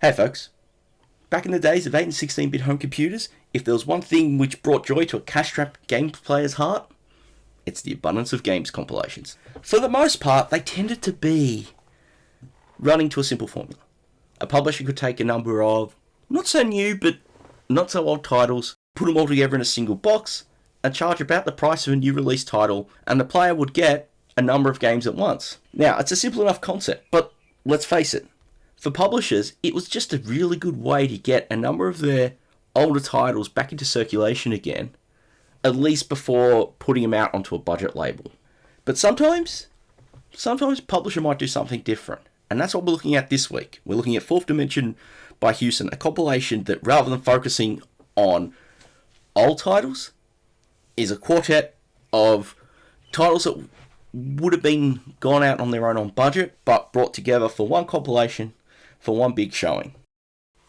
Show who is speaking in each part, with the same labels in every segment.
Speaker 1: Hey folks, back in the days of 8 and 16-bit home computers, if there was one thing which brought joy to a cash-strapped game player's heart, it's the abundance of games compilations. For the most part, they tended to be running to a simple formula. A publisher could take a number of not so new but not so old titles, put them all together in a single box, and charge about the price of a new release title, and the player would get a number of games at once. Now, it's a simple enough concept, but let's face it, for publishers, it was just a really good way to get a number of their older titles back into circulation again, at least before putting them out onto a budget label. But sometimes a publisher might do something different, and that's what we're looking at this week. We're looking at Fourth Dimension by Hewson, a compilation that, rather than focusing on old titles, is a quartet of titles that would have been gone out on their own on budget, but brought together for one compilation, for one big showing.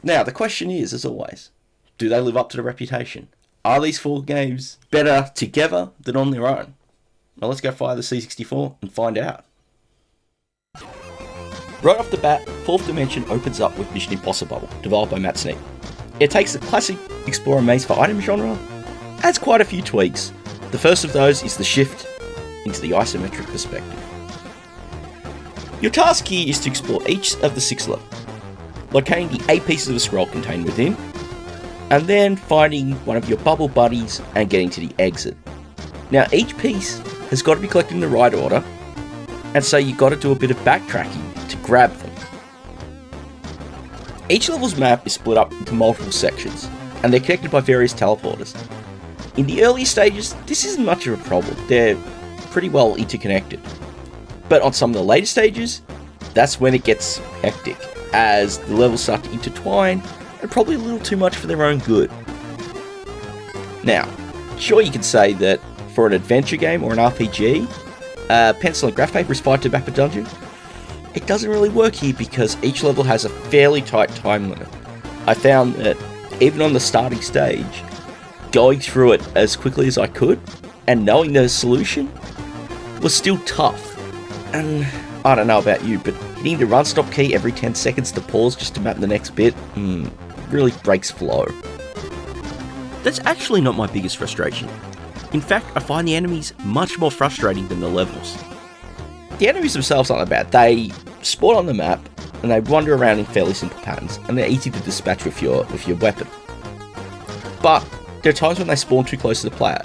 Speaker 1: Now, the question is, as always, do they live up to the reputation? Are these four games better together than on their own? Now let's go fire the C64 and find out. Right off the bat, Fourth Dimension opens up with Mission Impossibubble, developed by Matt Sneap. It takes the classic Explorer maze for item genre, adds quite a few tweaks. The first of those is the shift into the isometric perspective. Your task here is to explore each of the 6 levels, locating the 8 pieces of a scroll contained within, and then finding one of your bubble buddies and getting to the exit. Now, each piece has got to be collected in the right order, and so you've got to do a bit of backtracking to grab them. Each level's map is split up into multiple sections, and they're connected by various teleporters. In the early stages, this isn't much of a problem. They're pretty well interconnected. But on some of the later stages, that's when it gets hectic, as the levels start to intertwine, and probably a little too much for their own good. Now, sure, you could say that for an adventure game or an RPG, pencil and graph paper is fight to back a dungeon. It doesn't really work here because each level has a fairly tight time limit. I found that even on the starting stage, going through it as quickly as I could, and knowing the solution, was still tough. And I don't know about you, but hitting the run stop key every 10 seconds to pause just to map the next bit, really breaks flow. That's actually not my biggest frustration. In fact, I find the enemies much more frustrating than the levels. The enemies themselves aren't that bad. They spawn on the map, and they wander around in fairly simple patterns, and they're easy to dispatch with your weapon. But there are times when they spawn too close to the player.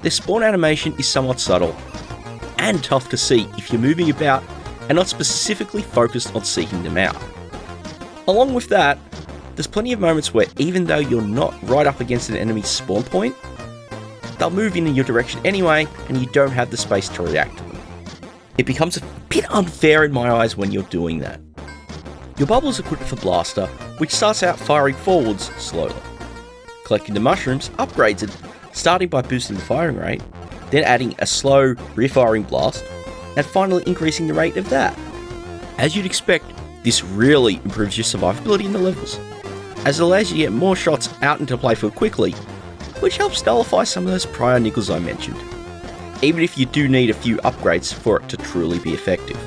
Speaker 1: Their spawn animation is somewhat subtle, and tough to see if you're moving about and not specifically focused on seeking them out. Along with that, there's plenty of moments where even though you're not right up against an enemy's spawn point, they'll move in your direction anyway, and you don't have the space to react to them. It becomes a bit unfair in my eyes when you're doing that. Your bubble is equipped with a blaster, which starts out firing forwards slowly. Collecting the mushrooms upgrades it, starting by boosting the firing rate, then adding a slow rear-firing blast, and finally increasing the rate of that. As you'd expect, this really improves your survivability in the levels, as it allows you to get more shots out into playfield quickly, which helps nullify some of those prior niggles I mentioned, even if you do need a few upgrades for it to truly be effective.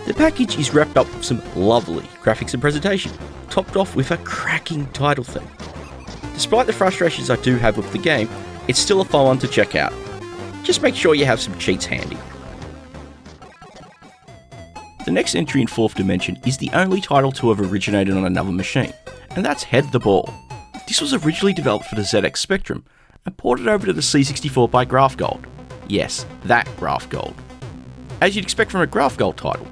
Speaker 1: The package is wrapped up with some lovely graphics and presentation, topped off with a cracking title theme. Despite the frustrations I do have with the game, it's still a fun one to check out. Just make sure you have some cheats handy. The next entry in Fourth Dimension is the only title to have originated on another machine, and that's Head the Ball. This was originally developed for the ZX Spectrum, and ported over to the C64 by Graph Gold. Yes, that Graph Gold. As you'd expect from a Graph Gold title,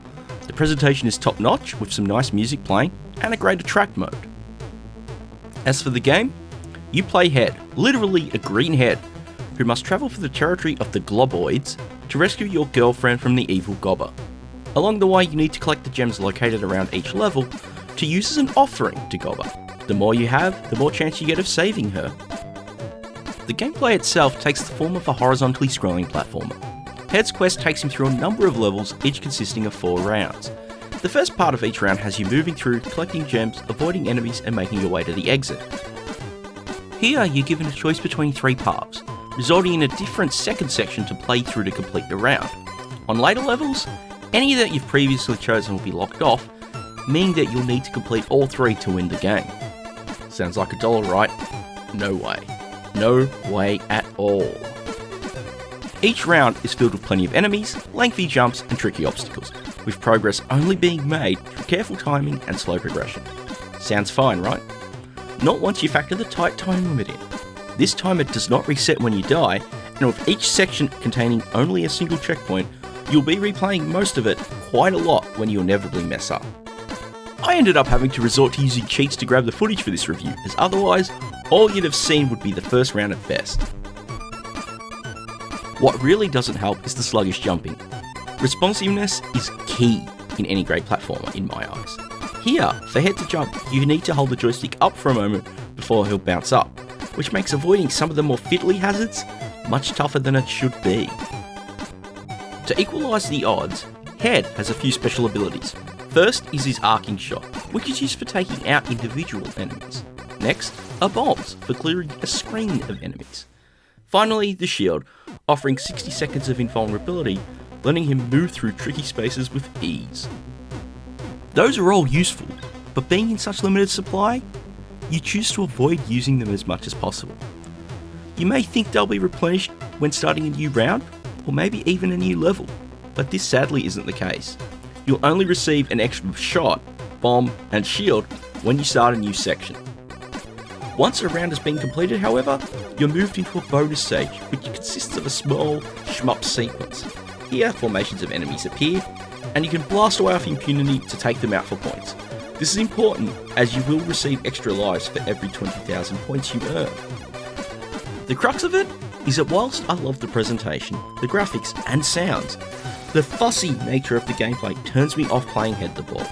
Speaker 1: the presentation is top notch with some nice music playing and a great attract mode. As for the game, you play Head, literally a green head, who must travel through the territory of the Globoids to rescue your girlfriend from the evil Gobber. Along the way, you need to collect the gems located around each level to use as an offering to Gobber. The more you have, the more chance you get of saving her. The gameplay itself takes the form of a horizontally scrolling platformer. Head's quest takes him through a number of levels, each consisting of 4 rounds. The first part of each round has you moving through, collecting gems, avoiding enemies, and making your way to the exit. Here, you're given a choice between 3 paths, resulting in a different second section to play through to complete the round. On later levels, Any that you've previously chosen will be locked off, meaning that you'll need to complete all 3 to win the game. Sounds like $1, right? No way. No way at all. Each round is filled with plenty of enemies, lengthy jumps and tricky obstacles, with progress only being made through careful timing and slow progression. Sounds fine, right? Not once you factor the tight time limit in. This timer does not reset when you die, and with each section containing only a single checkpoint, you'll be replaying most of it quite a lot when you inevitably mess up. I ended up having to resort to using cheats to grab the footage for this review, as otherwise, all you'd have seen would be the first round at best. What really doesn't help is the sluggish jumping. Responsiveness is key in any great platformer in my eyes. Here, for head to jump, you need to hold the joystick up for a moment before he'll bounce up, which makes avoiding some of the more fiddly hazards much tougher than it should be. To equalise the odds, Head has a few special abilities. First is his arcing shot, which is used for taking out individual enemies. Next are bombs, for clearing a screen of enemies. Finally, the shield, offering 60 seconds of invulnerability, letting him move through tricky spaces with ease. Those are all useful, but being in such limited supply, you choose to avoid using them as much as possible. You may think they'll be replenished when starting a new round, or maybe even a new level, but this sadly isn't the case. You'll only receive an extra shot, bomb, and shield when you start a new section. Once a round has been completed, however, you're moved into a bonus stage, which consists of a small shmup sequence. Here, formations of enemies appear, and you can blast away off impunity to take them out for points. This is important, as you will receive extra lives for every 20,000 points you earn. The crux of it is that whilst I love the presentation, the graphics, and sounds, the fussy nature of the gameplay turns me off playing head the ball.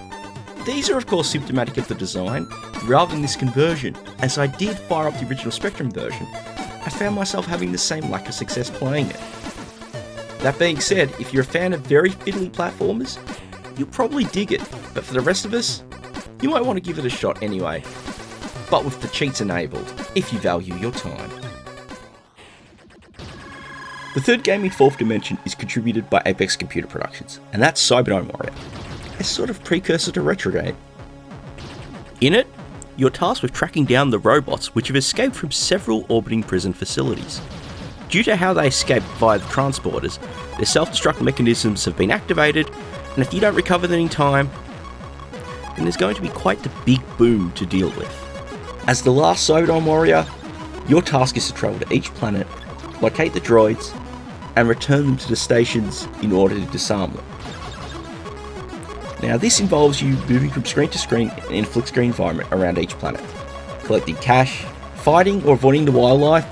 Speaker 1: These are of course symptomatic of the design, rather than this conversion, as I did fire up the original Spectrum version, I found myself having the same lack of success playing it. That being said, if you're a fan of very fiddly platformers, you'll probably dig it, but for the rest of us, you might want to give it a shot anyway, but with the cheats enabled, if you value your time. The third game in Fourth Dimension is contributed by Apex Computer Productions, and that's Cyberdyne Warrior, a sort of precursor to Retrograde. In it, you're tasked with tracking down the robots which have escaped from several orbiting prison facilities. Due to how they escaped via the transporters, their self-destruct mechanisms have been activated, and if you don't recover them in time, then there's going to be quite the big boom to deal with. As the last Cyberdyne Warrior, your task is to travel to each planet, locate the droids, and return them to the stations in order to disarm them. Now this involves you moving from screen to screen in a flick screen environment around each planet, collecting cash, fighting or avoiding the wildlife,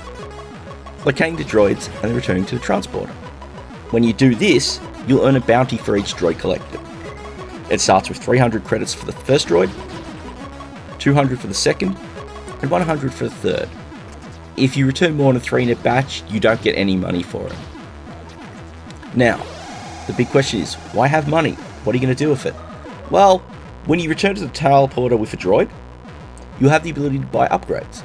Speaker 1: locating the droids, and then returning to the transporter. When you do this, you'll earn a bounty for each droid collected. It starts with 300 credits for the first droid, 200 for the second, and 100 for the third. If you return more than 3 in a batch, you don't get any money for it. Now, the big question is, why have money? What are you going to do with it? Well, when you return to the teleporter with a droid, you'll have the ability to buy upgrades.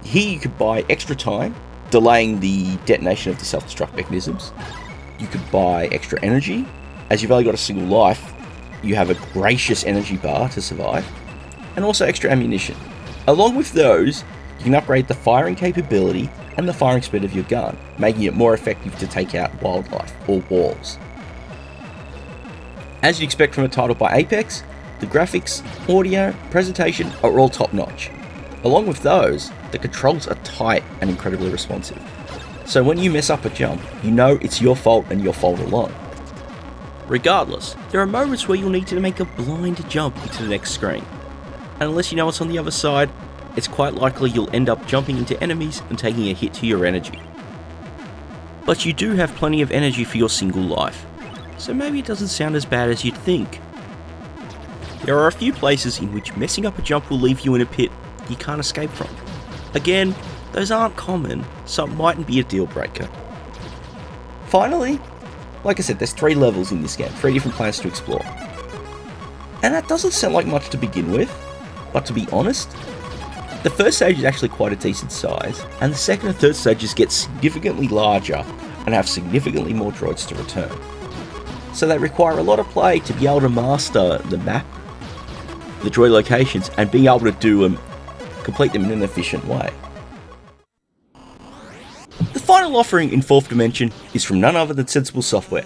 Speaker 1: Here you could buy extra time, delaying the detonation of the self-destruct mechanisms. You could buy extra energy. As you've only got a single life, you have a gracious energy bar to survive, and also extra ammunition. Along with those, you can upgrade the firing capability and the firing speed of your gun, making it more effective to take out wildlife or walls. As you'd expect from a title by Apex, the graphics, audio, presentation are all top notch. Along with those, the controls are tight and incredibly responsive. So when you mess up a jump, you know it's your fault and your fault alone. Regardless, there are moments where you'll need to make a blind jump into the next screen. And unless you know what's on the other side, it's quite likely you'll end up jumping into enemies and taking a hit to your energy. But you do have plenty of energy for your single life, so maybe it doesn't sound as bad as you'd think. There are a few places in which messing up a jump will leave you in a pit you can't escape from. Again, those aren't common, so it mightn't be a deal breaker. Finally, like I said, there's 3 levels in this game, 3 different planets to explore. And that doesn't sound like much to begin with, but to be honest, the first stage is actually quite a decent size, and the second and third stages get significantly larger and have significantly more droids to return. so they require a lot of play to be able to master the map, the droid locations, and being able to complete them in an efficient way. The final offering in 4th Dimension is from none other than Sensible Software.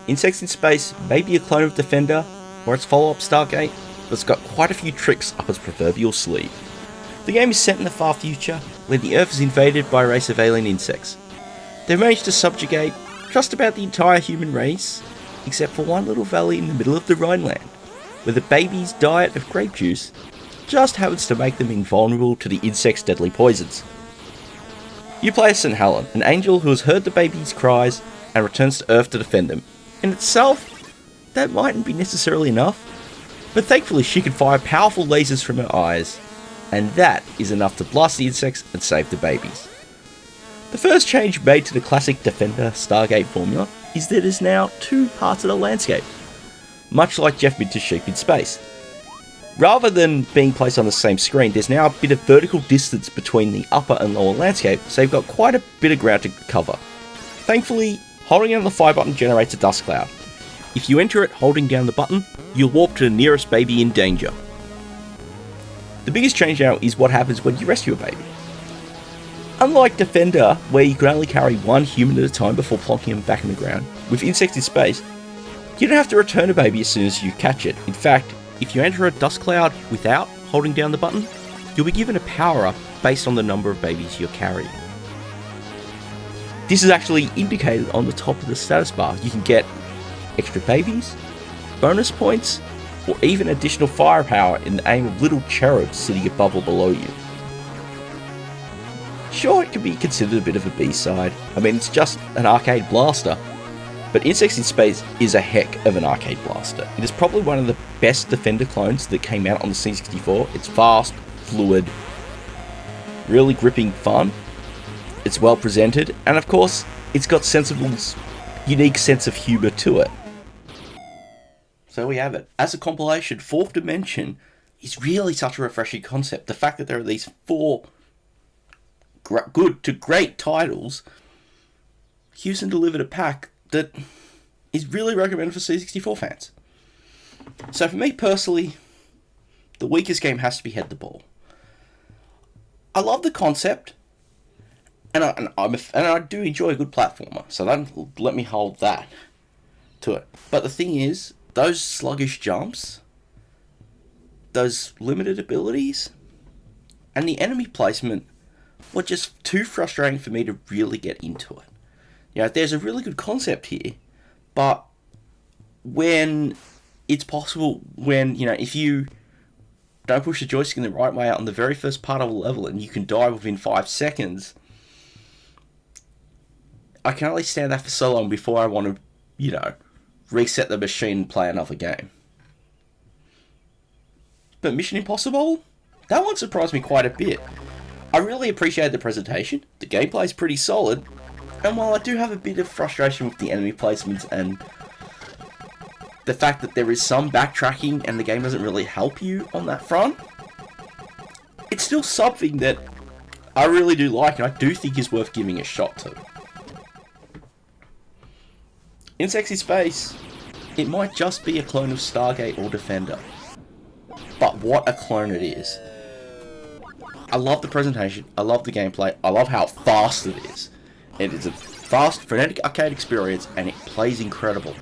Speaker 1: Insects in Space may be a clone of Defender, or its follow-up Stargate, but it's got quite a few tricks up its proverbial sleeve. The game is set in the far future, where the Earth is invaded by a race of alien insects. They've managed to subjugate just about the entire human race, except for one little valley in the middle of the Rhineland, where the baby's diet of grape juice just happens to make them invulnerable to the insect's deadly poisons. You play as St. Helen, an angel who has heard the baby's cries and returns to Earth to defend them. In itself, that mightn't be necessarily enough, but thankfully she can fire powerful lasers from her eyes, and that is enough to blast the insects and save the babies. The first change made to the classic Defender Stargate formula is that there's now 2 parts of the landscape, much like Jeff Minter's Sheep in Space. Rather than being placed on the same screen, there's now a bit of vertical distance between the upper and lower landscape, so you've got quite a bit of ground to cover. Thankfully, holding down the fire button generates a dust cloud. If you enter it holding down the button, you'll warp to the nearest baby in danger. The biggest change now is what happens when you rescue a baby. Unlike Defender, where you can only carry one human at a time before plonking him back in the ground, with Insects in Space, you don't have to return a baby as soon as you catch it. In fact, if you enter a dust cloud without holding down the button, you'll be given a power-up based on the number of babies you're carrying. This is actually indicated on the top of the status bar. You can get extra babies, bonus points, or even additional firepower in the aim of little cherubs sitting above or below you. Sure, it can be considered a bit of a B-side. I mean, it's just an arcade blaster, but Insects in Space is a heck of an arcade blaster. It is probably one of the best Defender clones that came out on the C64. It's fast, fluid, really gripping fun. It's well presented, and of course, it's got Sensible's unique sense of humour to it. So we have it. As a compilation, 4th Dimension is really such a refreshing concept. The fact that there are these 4 good to great titles, Hewson delivered a pack that is really recommended for C64 fans. So for me personally, the weakest game has to be Head the Ball. I love the concept, and I do enjoy a good platformer, so don't let me hold that to it. But the thing is, those sluggish jumps, those limited abilities, and the enemy placement were just too frustrating for me to really get into it. You know, there's a really good concept here, but when it's possible, if you don't push the joystick in the right way out on the very first part of a level and you can die within 5 seconds, I can only stand that for so long before I want to, reset the machine and play another game. But Mission Impossible? That one surprised me quite a bit. I really appreciated the presentation, the gameplay is pretty solid, and while I do have a bit of frustration with the enemy placements and the fact that there is some backtracking and the game doesn't really help you on that front, it's still something that I really do like and I do think is worth giving a shot to. Insects in Space, it might just be a clone of Stargate or Defender, but what a clone it is. I love the presentation, I love the gameplay, I love how fast it is. It is a fast, frenetic arcade experience and it plays incredible.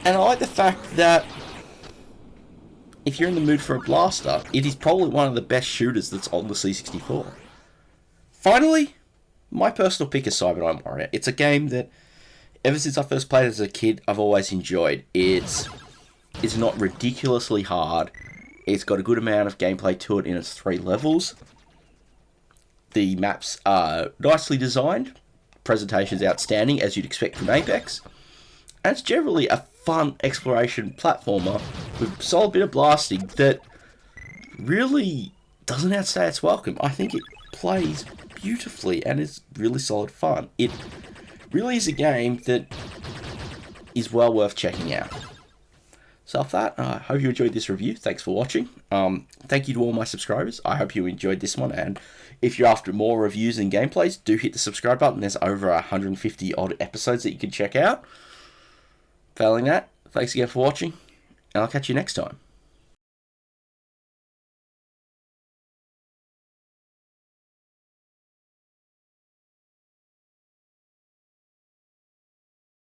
Speaker 1: And I like the fact that if you're in the mood for a blaster, it is probably one of the best shooters that's on the C64. Finally, my personal pick is Cyberdyne Warrior. It's a game that, ever since I first played it as a kid, I've always enjoyed. It's not ridiculously hard. It's got a good amount of gameplay to it in its 3 levels. The maps are nicely designed. Presentation's outstanding, as you'd expect from Apex. And it's generally a fun exploration platformer with a solid bit of blasting that really doesn't outstay its welcome. I think it plays beautifully and is really solid fun. It really is a game that is well worth checking out. So with that, I hope you enjoyed this review. Thanks for watching. Thank you to all my subscribers. I hope you enjoyed this one, and if you're after more reviews and gameplays, do hit the subscribe button. There's over 150 odd episodes that you can check out. Failing that, thanks again for watching, and I'll catch you next time.